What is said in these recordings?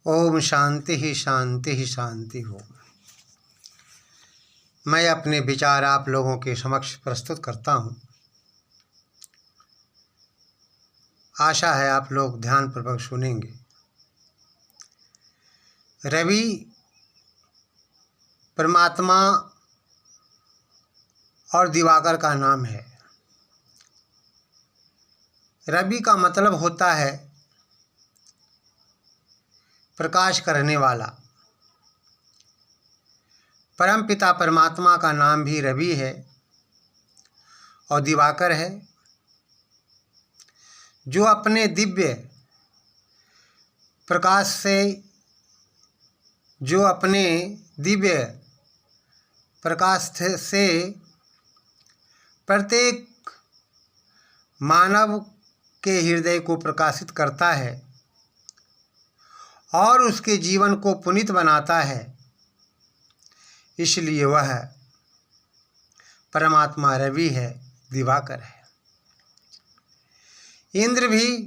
ओम शांति ही शांति ही शांति हो। मैं अपने विचार आप लोगों के समक्ष प्रस्तुत करता हूँ। आशा है आप लोग ध्यानपूर्वक सुनेंगे। रवि परमात्मा और दिवाकर का नाम है। रवि का मतलब होता है प्रकाश करने वाला। परमपिता परमात्मा का नाम भी रवि है और दिवाकर है, जो अपने दिव्य प्रकाश से प्रत्येक मानव के हृदय को प्रकाशित करता है और उसके जीवन को पुनीत बनाता है। इसलिए वह परमात्मा रवि है, दिवाकर है। इंद्र भी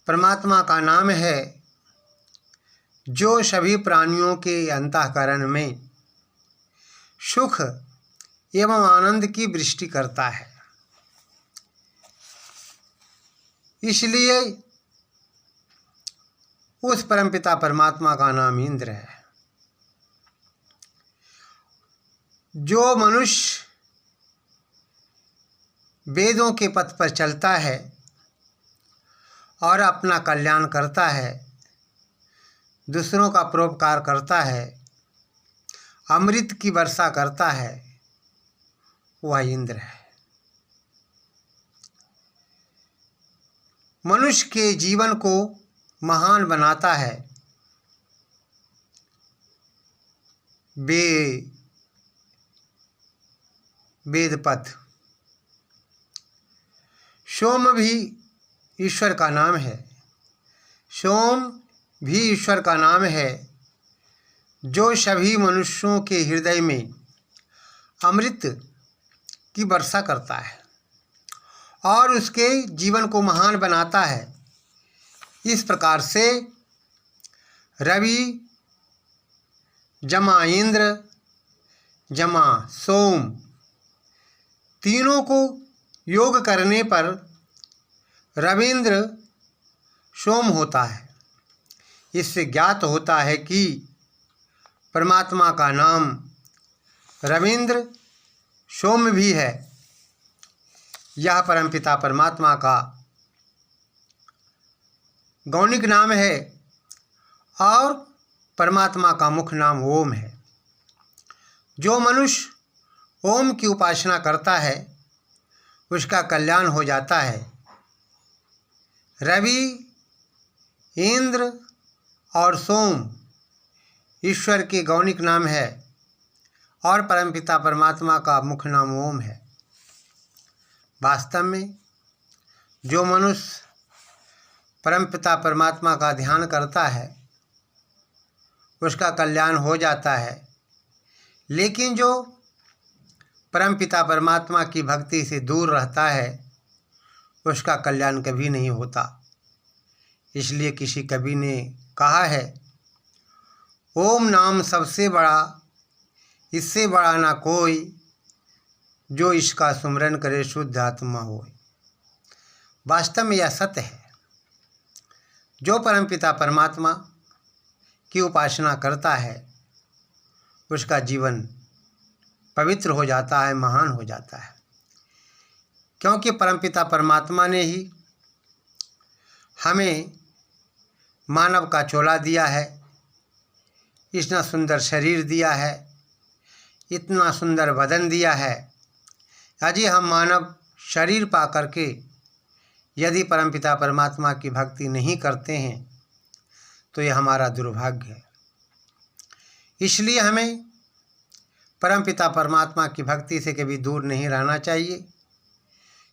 परमात्मा का नाम है, जो सभी प्राणियों के अंतःकरण में सुख एवं आनंद की वृष्टि करता है। इसलिए उस परमपिता परमात्मा का नाम इंद्र है। जो मनुष्य वेदों के पथ पर चलता है और अपना कल्याण करता है, दूसरों का परोपकार करता है, अमृत की वर्षा करता है, वह इंद्र है। मनुष्य के जीवन को महान बनाता है। वेद पथ। सोम भी ईश्वर का नाम है। सोम भी ईश्वर का नाम है, जो सभी मनुष्यों के हृदय में अमृत की वर्षा करता है और उसके जीवन को महान बनाता है। इस प्रकार से रवि जमा इंद्र जमा सोम, तीनों को योग करने पर रविंद्र सोम होता है। इससे ज्ञात होता है कि परमात्मा का नाम रविंद्र सोम भी है। यह परमपिता परमात्मा का गौणिक नाम है और परमात्मा का मुख्य नाम ओम है। जो मनुष्य ओम की उपासना करता है, उसका कल्याण हो जाता है। रवि, इंद्र और सोम ईश्वर के गौणिक नाम है और परमपिता परमात्मा का मुख्य नाम ओम है। वास्तव में जो मनुष्य परमपिता परमात्मा का ध्यान करता है, उसका कल्याण हो जाता है। लेकिन जो परमपिता परमात्मा की भक्ति से दूर रहता है, उसका कल्याण कभी नहीं होता। इसलिए किसी कवि ने कहा है, ओम नाम सबसे बड़ा, इससे बड़ा ना कोई, जो इसका सुमिरन करे शुद्ध आत्मा होए। वास्तव में यह सत्य है। जो परमपिता परमात्मा की उपासना करता है, उसका जीवन पवित्र हो जाता है, महान हो जाता है। क्योंकि परमपिता परमात्मा ने ही हमें मानव का चोला दिया है, इतना सुंदर शरीर दिया है, इतना सुंदर बदन दिया है। अजी हम मानव शरीर पा करके यदि परमपिता परमात्मा की भक्ति नहीं करते हैं, तो यह हमारा दुर्भाग्य है। इसलिए हमें परमपिता परमात्मा की भक्ति से कभी दूर नहीं रहना चाहिए।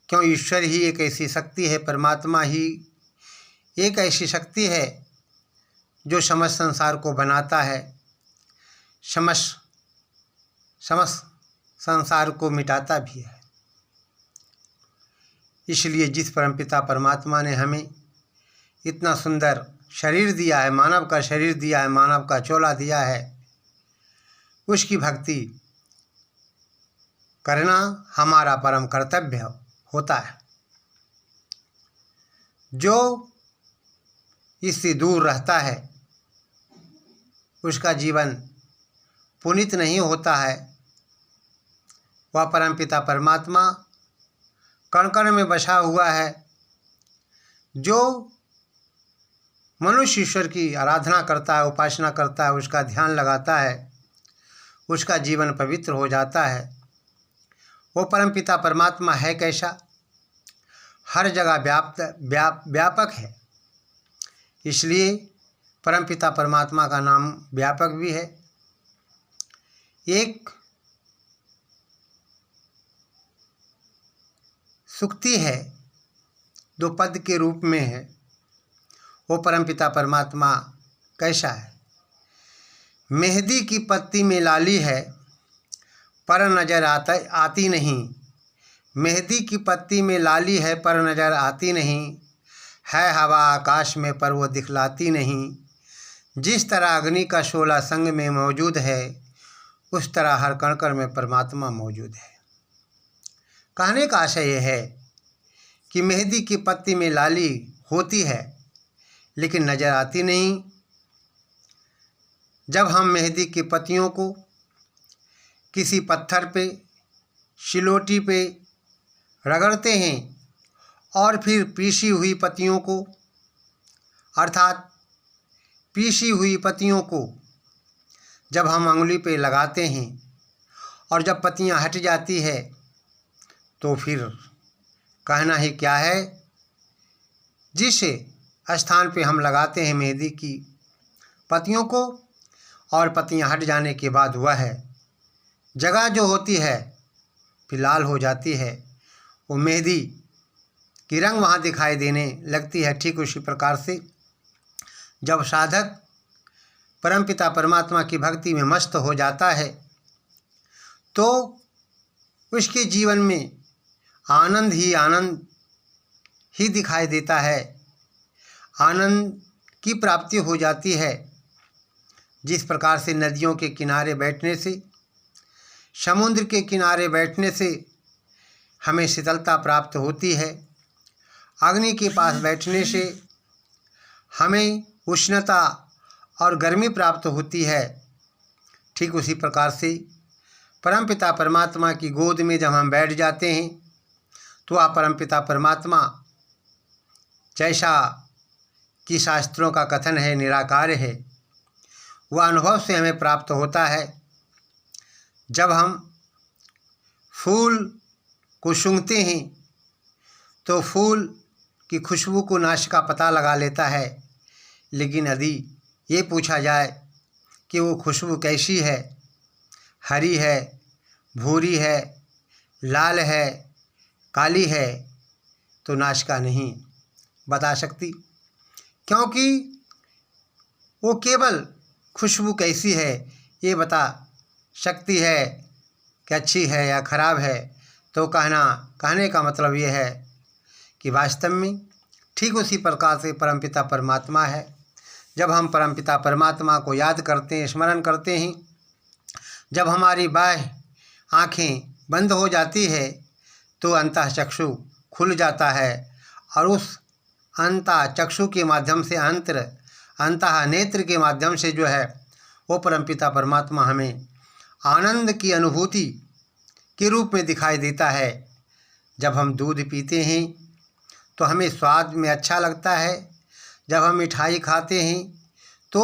क्यों ईश्वर ही एक ऐसी शक्ति है, परमात्मा ही एक ऐसी शक्ति है जो समस्त संसार को बनाता है, समस्त संसार को मिटाता भी है। इसलिए जिस परमपिता परमात्मा ने हमें इतना सुंदर शरीर दिया है, मानव का शरीर दिया है, मानव का चोला दिया है, उसकी भक्ति करना हमारा परम कर्तव्य होता है। जो इससे दूर रहता है उसका जीवन पुनीत नहीं होता है। वह परमपिता परमात्मा कण कण में बसा हुआ है। जो मनुष्य ईश्वर की आराधना करता है, उपासना करता है, उसका ध्यान लगाता है, उसका जीवन पवित्र हो जाता है। वो परमपिता परमात्मा है कैसा? हर जगह व्यापक है, इसलिए परमपिता परमात्मा का नाम व्यापक भी है। एक सुक्ति है, दो पद के रूप में है। वो परमपिता परमात्मा कैसा है? मेहंदी की पत्ती में लाली है पर नज़र आती नहीं। मेहंदी की पत्ती में लाली है पर नज़र आती नहीं। है हवा आकाश में पर वो दिखलाती नहीं। जिस तरह अग्नि का शोला संग में मौजूद है, उस तरह हर कण कण में परमात्मा मौजूद है। कहने का आशय यह है कि मेहंदी की पत्ती में लाली होती है लेकिन नज़र आती नहीं। जब हम मेहंदी की पत्तियों को किसी पत्थर पे, सिलोटी पे रगड़ते हैं और फिर पीसी हुई पत्तियों को, अर्थात पीसी हुई पत्तियों को जब हम अंगुली पे लगाते हैं और जब पत्तियां हट जाती है तो फिर कहना ही क्या है। जिस स्थान पे हम लगाते हैं मेहंदी की पत्तियों को और पत्तियां हट जाने के बाद वह जगह जो होती है फिर लाल हो जाती है, वो मेहंदी की रंग वहाँ दिखाई देने लगती है। ठीक उसी प्रकार से जब साधक परमपिता परमात्मा की भक्ति में मस्त हो जाता है तो उसके जीवन में आनंद ही दिखाई देता है। आनंद की प्राप्ति हो जाती है। जिस प्रकार से नदियों के किनारे बैठने से, समुद्र के किनारे बैठने से हमें शीतलता प्राप्त होती है, अग्नि के पास बैठने से हमें उष्णता और गर्मी प्राप्त होती है, ठीक उसी प्रकार से परमपिता परमात्मा की गोद में जब हम बैठ जाते हैं तो वह परमपिता परमात्मा जैसा कि शास्त्रों का कथन है निराकार है, वह अनुभव से हमें प्राप्त होता है। जब हम फूल को सूंघते हैं तो फूल की खुशबू को नाश का पता लगा लेता है, लेकिन यदि ये पूछा जाए कि वो खुशबू कैसी है, हरी है, भूरी है, लाल है, काली है, तो नाशिका नहीं बता सकती, क्योंकि वो केवल खुशबू कैसी है ये बता सकती है कि अच्छी है या खराब है। तो कहने का मतलब ये है कि वास्तव में ठीक उसी प्रकार से परमपिता परमात्मा है। जब हम परमपिता परमात्मा को याद करते हैं, स्मरण करते हैं, जब हमारी बाह्य आँखें बंद हो जाती है तो अंतः चक्षु खुल जाता है और उस अंतः चक्षु के माध्यम से अंतः नेत्र के माध्यम से जो है वो परमपिता परमात्मा हमें आनंद की अनुभूति के रूप में दिखाई देता है। जब हम दूध पीते हैं तो हमें स्वाद में अच्छा लगता है, जब हम मिठाई खाते हैं तो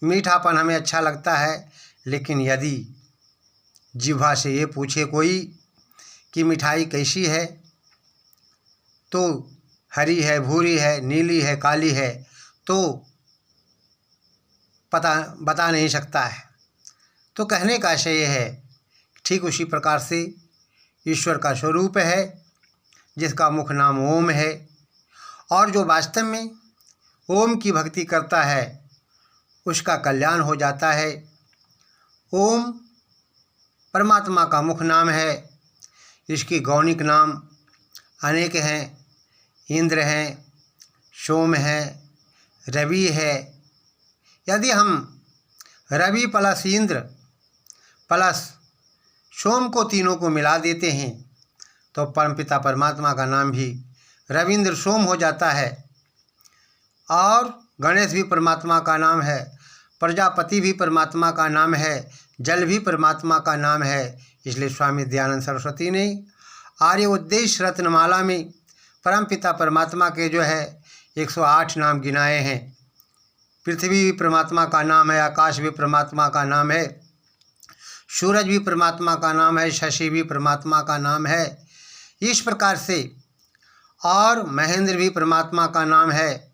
मीठापन हमें अच्छा लगता है, लेकिन यदि जिह्वा से ये पूछे कोई कि मिठाई कैसी है तो हरी है, भूरी है, नीली है, काली है, तो बता नहीं सकता है। तो कहने का आशय यह है ठीक उसी प्रकार से ईश्वर का स्वरूप है जिसका मुख नाम ओम है, और जो वास्तव में ओम की भक्ति करता है उसका कल्याण हो जाता है। ओम परमात्मा का मुख नाम है। इसके गौणिक नाम अनेक हैं। इंद्र हैं, सोम है, रवि है। यदि हम रवि प्लस इंद्र प्लस सोम को तीनों को मिला देते हैं तो परमपिता परमात्मा का नाम भी रविंद्र सोम हो जाता है। और गणेश भी परमात्मा का नाम है, प्रजापति भी परमात्मा का नाम है, जल भी परमात्मा का नाम है। इसलिए स्वामी दयानंद सरस्वती ने आर्य उद्देश्य रत्नमाला में परमपिता परमात्मा के जो है 108 नाम गिनाए हैं। पृथ्वी भी परमात्मा का नाम है, आकाश भी परमात्मा का नाम है, सूरज भी परमात्मा का नाम है, शशि भी परमात्मा का नाम है। इस प्रकार से और महेंद्र भी परमात्मा का नाम है,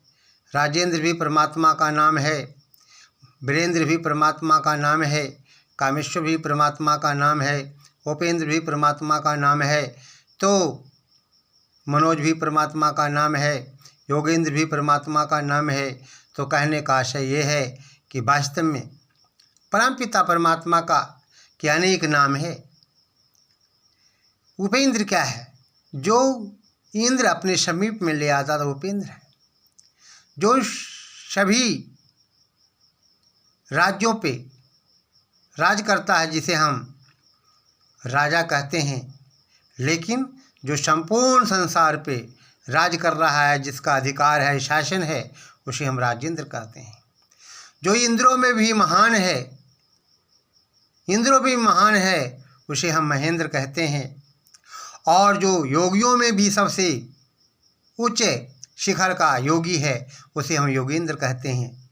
राजेंद्र भी परमात्मा का नाम है, वीरेंद्र भी परमात्मा का नाम है, कामेश्वर भी परमात्मा का नाम है, उपेंद्र भी परमात्मा का नाम है, तो मनोज भी परमात्मा का नाम है, योगेंद्र भी परमात्मा का नाम है। तो कहने का आशय ये है कि वास्तव में परमपिता परमात्मा का के अनेक नाम है। उपेंद्र क्या है? जो इंद्र अपने समीप में ले आता था उपेंद्र है। जो सभी राज्यों पे राज करता है जिसे हम राजा कहते हैं, लेकिन जो संपूर्ण संसार पे राज कर रहा है, जिसका अधिकार है, शासन है, उसे हम राजेंद्र कहते हैं। जो इंद्रों में भी महान है, इंद्रों भी महान है, उसे हम महेंद्र कहते हैं। और जो योगियों में भी सबसे उच्च शिखर का योगी है, उसे हम योगेंद्र कहते हैं।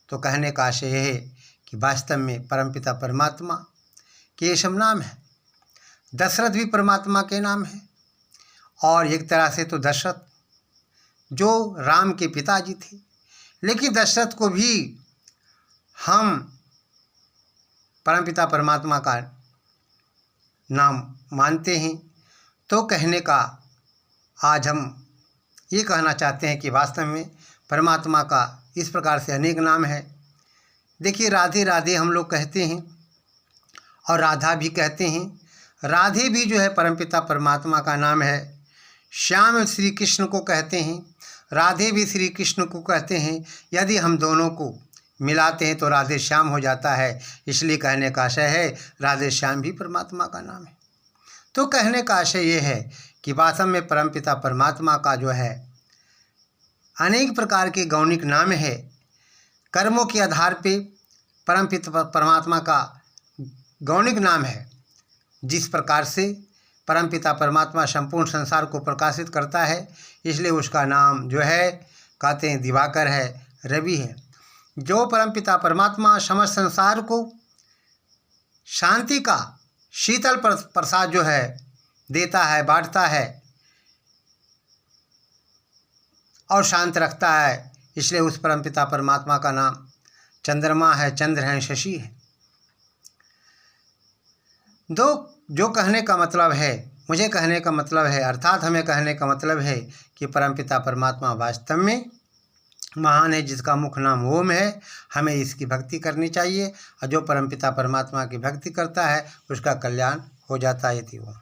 तो कहने का आशय यह है कि वास्तव में परमपिता परमात्मा के ये सब नाम है। दशरथ भी परमात्मा के नाम है। और एक तरह से तो दशरथ जो राम के पिताजी थे, लेकिन दशरथ को भी हम परमपिता परमात्मा का नाम मानते हैं। तो कहने का आज हम ये कहना चाहते हैं कि वास्तव में परमात्मा का इस प्रकार से अनेक नाम है। देखिए, राधे राधे हम लोग कहते हैं और राधा भी कहते हैं। राधे भी जो है परमपिता परमात्मा का नाम है। श्याम श्री कृष्ण को कहते हैं, राधे भी श्री कृष्ण को कहते हैं। यदि हम दोनों को मिलाते हैं तो राधे श्याम हो जाता है। इसलिए कहने का आशय है राधे श्याम भी परमात्मा का नाम है। तो कहने का आशय ये है कि वास्तव में परमपिता परमात्मा का जो है अनेक प्रकार के गौणिक नाम है। कर्मों के आधार पे परमपिता परमात्मा का गौणिक नाम है। जिस प्रकार से परमपिता परमात्मा संपूर्ण संसार को प्रकाशित करता है, इसलिए उसका नाम जो है कहते हैं दिवाकर है, रवि है। जो परमपिता परमात्मा समस्त संसार को शांति का शीतल प्रसाद जो है देता है, बांटता है और शांत रखता है, इसलिए उस परमपिता परमात्मा का नाम चंद्रमा है, चंद्र है, शशि है। जो कहने का मतलब है, मुझे कहने का मतलब है, अर्थात हमें कहने का मतलब है कि परमपिता परमात्मा वास्तव में महान है, जिसका मुख्य नाम ओम है। हमें इसकी भक्ति करनी चाहिए और जो परमपिता परमात्मा की भक्ति करता है उसका कल्याण हो जाता है। ओम।